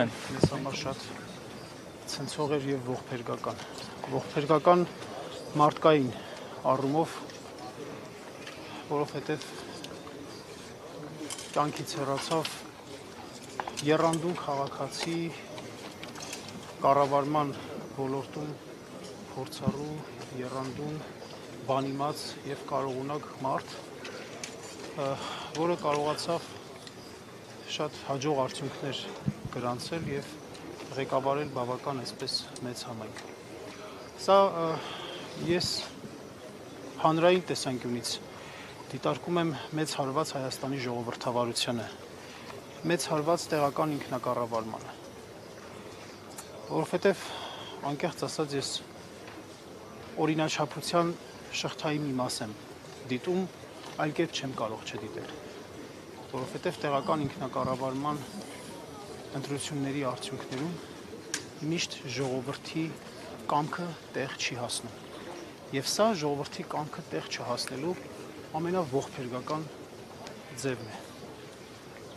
են։ Մեզ համար շատ ցնցող էր եւ ողբերգական։ Ողբերգական մարդկային առումով, որովհետեւ կյանքից հեռացավ եռանդուն քաղաքացի, կառավարման ոլորտում փորձառու, եռանդուն, բանիմաց եւ կարողունակ մարդ, որը կարողացավ շատ հաջող արդյունքներ գրանցել եւ ղեկավարել բավական այսպես մեծ համայնք։ Սա ես հանրային տեսանկյունից դիտարկում եմ մեծ հարված Հայաստանի ժողովրդավարությանը, մեծ հարված տեղական ինքնակառավարմանը, որովհետեւ անկեղծ ասած ես օրինաչափության շղթայի մի մաս եմ դիտում, այլ կերպ չեմ կարող չդիտել, որովհետև տեղական ինքնակառավարման ընտրությունների արդյունքներում միշտ ժողովրդի կամքը տեղ չի հասնում։ Եվ սա ժողովրդի կամքը տեղ չհասնելու ամենաողբերգական ձևն է։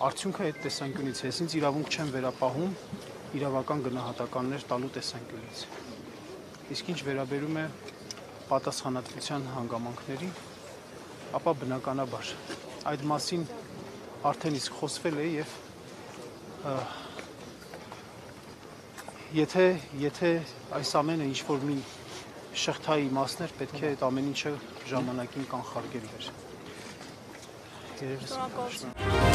Արդյունքը այդ տեսանկյունից է, ես ինձ իրավունք չեմ վերապահում իրավական գնահատականներ տալու տեսանկյունից։ Իսկ ինչ վերաբերում է պատասխանատվության հանգամանքների, ապա բնականաբար այդ մասին արդեն իսկ խոսվել է եւ եթե այս ամենը ինչ-որ մի շղթայի մասն էր, պետք է այդ ամեն ինչը ժամանակին կանխարգելվեր։ Շնորհակալություն։